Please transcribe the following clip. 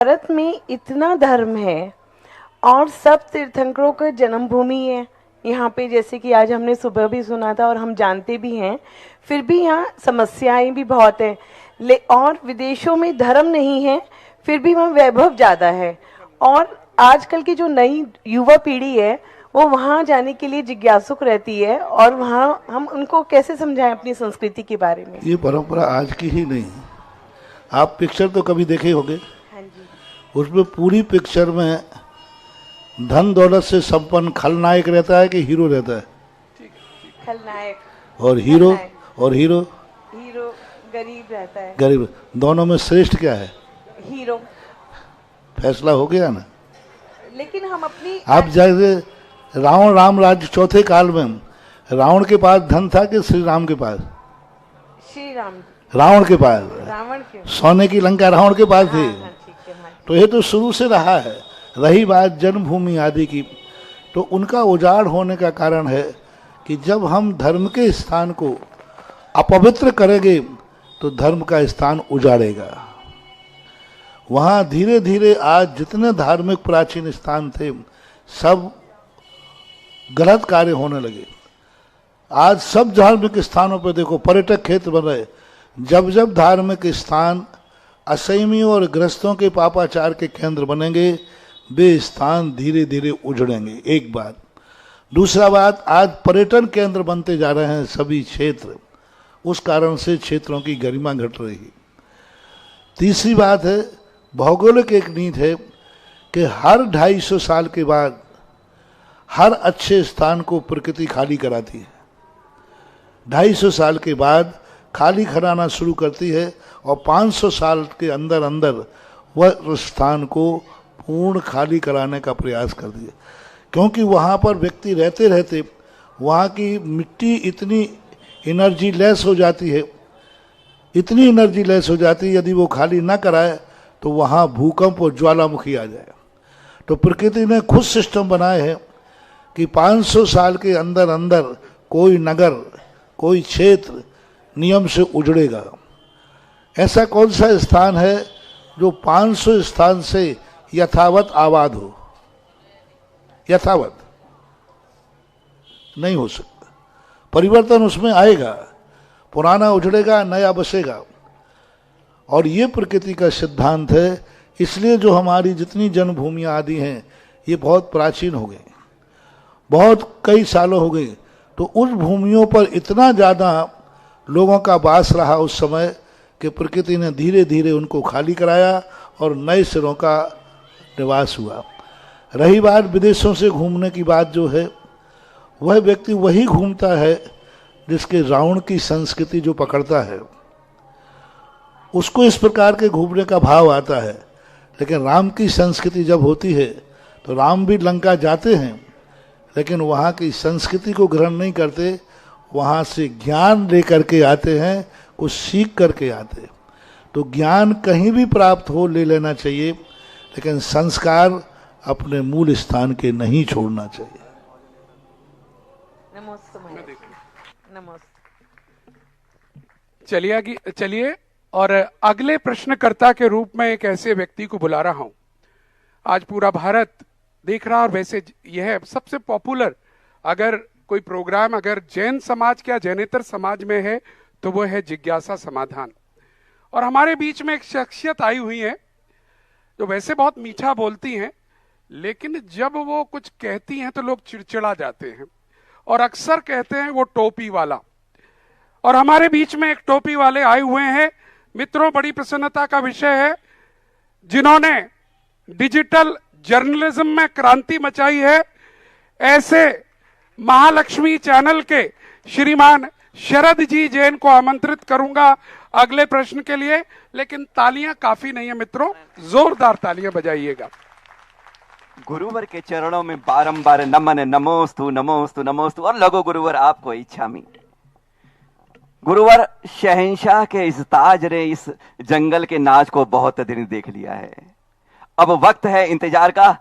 भारत में इतना धर्म है और सब तीर्थंकरों का जन्मभूमि है यहाँ पे, जैसे कि आज हमने सुबह भी सुना था और हम जानते भी हैं, फिर भी यहाँ समस्याएं भी बहुत हैं। और विदेशों में धर्म नहीं है, फिर भी वहाँ वैभव ज़्यादा है। और आजकल की जो नई युवा पीढ़ी है वो वहाँ जाने के लिए जिज्ञासुक रहती है, और वहाँ हम उनको कैसे समझाएं अपनी संस्कृति के बारे में। ये परंपरा आज की ही नहीं है। आप पिक्चर तो कभी देखे होंगे, हाँ जी। उसमें पूरी पिक्चर में धन दौलत से संपन्न खलनायक रहता है कि हीरो रहता है? खलनायक। और हीरो हीरो गरीब रहता है। गरीब। दोनों में श्रेष्ठ क्या है? हीरो। फैसला हो गया ना। लेकिन हम अपनी आप जैसे रावण राम राज्य चौथे काल में रावण के पास धन था कि श्री राम के पास? श्री राम। रावण के पास। रावण के सोने की लंका रावण के पास थी। हाँ, ठीक है, हाँ। तो ये तो शुरू से रहा है। रही बात जन्मभूमि आदि की, तो उनका उजाड़ होने का कारण है कि जब हम धर्म के स्थान को अपवित्र करेंगे तो धर्म का स्थान उजाड़ेगा। वहाँ धीरे धीरे आज जितने धार्मिक प्राचीन स्थान थे सब गलत कार्य होने लगे। आज सब धार्मिक स्थानों पर देखो पर्यटक क्षेत्र बन रहे। जब जब धार्मिक स्थान असैमियों और ग्रस्तों के पापाचार के केंद्र बनेंगे वे स्थान धीरे धीरे उजड़ेंगे। एक बात। दूसरा बात, आज पर्यटन केंद्र बनते जा रहे हैं सभी क्षेत्र, उस कारण से क्षेत्रों की गरिमा घट रही है। तीसरी बात है, भौगोलिक एक नीति है कि हर 250 साल के बाद हर अच्छे स्थान को प्रकृति खाली कराती है। 250 साल के बाद खाली कराना शुरू करती है और 500 साल के अंदर अंदर वह स्थान को पूर्ण खाली कराने का प्रयास कर दिया। क्योंकि वहाँ पर व्यक्ति रहते रहते वहाँ की मिट्टी इतनी एनर्जी लेस हो जाती है, इतनी एनर्जी लेस हो जाती है, यदि वो खाली ना कराए तो वहाँ भूकंप और ज्वालामुखी आ जाए। तो प्रकृति ने खुद सिस्टम बनाए हैं कि 500 साल के अंदर अंदर कोई नगर, कोई क्षेत्र नियम से उजड़ेगा। ऐसा कौन सा स्थान है जो 500 स्थान से यथावत आबाद हो? यथावत नहीं हो सकता। परिवर्तन उसमें आएगा, पुराना उजड़ेगा, नया बसेगा। और ये प्रकृति का सिद्धांत है। इसलिए जो हमारी जितनी जन्मभूमियां आदि हैं ये बहुत प्राचीन हो गई, बहुत कई सालों हो गई। तो उस भूमियों पर इतना ज़्यादा लोगों का वास रहा उस समय कि प्रकृति ने धीरे धीरे उनको खाली कराया और नए सिरों का निवास हुआ। रही बात विदेशों से घूमने की बात, जो है वह व्यक्ति वही घूमता है जिसके रावण की संस्कृति जो पकड़ता है, उसको इस प्रकार के घूमने का भाव आता है। लेकिन राम की संस्कृति जब होती है तो राम भी लंका जाते हैं, लेकिन वहाँ की संस्कृति को ग्रहण नहीं करते, वहाँ से ज्ञान लेकर के आते हैं, कुछ सीख करके आते हैं। तो ज्ञान कहीं भी प्राप्त हो ले लेना चाहिए, लेकिन संस्कार अपने मूल स्थान के नहीं छोड़ना चाहिए। चलिए और अगले प्रश्नकर्ता के रूप में एक ऐसे व्यक्ति को बुला रहा हूं। आज पूरा भारत देख रहा, और वैसे यह सबसे पॉपुलर अगर कोई प्रोग्राम अगर जैन समाज या जैनेतर समाज में है तो वो है जिज्ञासा समाधान। और हमारे बीच में एक शख्सियत आई हुई है जो वैसे बहुत मीठा बोलती हैं, लेकिन जब वो कुछ कहती हैं तो लोग चिड़चिड़ा जाते हैं और अक्सर कहते हैं वो टोपी वाला। और हमारे बीच में एक टोपी वाले आए हुए हैं। मित्रों, बड़ी प्रसन्नता का विषय है, जिन्होंने डिजिटल जर्नलिज्म में क्रांति मचाई है। ऐसे महालक्ष्मी चैनल के श्रीमान शरद जी जैन को आमंत्रित करूंगा अगले प्रश्न के लिए। लेकिन तालियां काफी नहीं है मित्रों, जोरदार तालियां बजाइएगा। गुरुवर के चरणों में बारंबार नमन, नमोस्तु नमोस्तु नमोस्तु। और लगो गुरुवर आपको इच्छा में। गुरुवर, शहंशाह के इस ताज ने इस जंगल के नाच को बहुत दिन देख लिया है। अब वक्त है इंतजार का।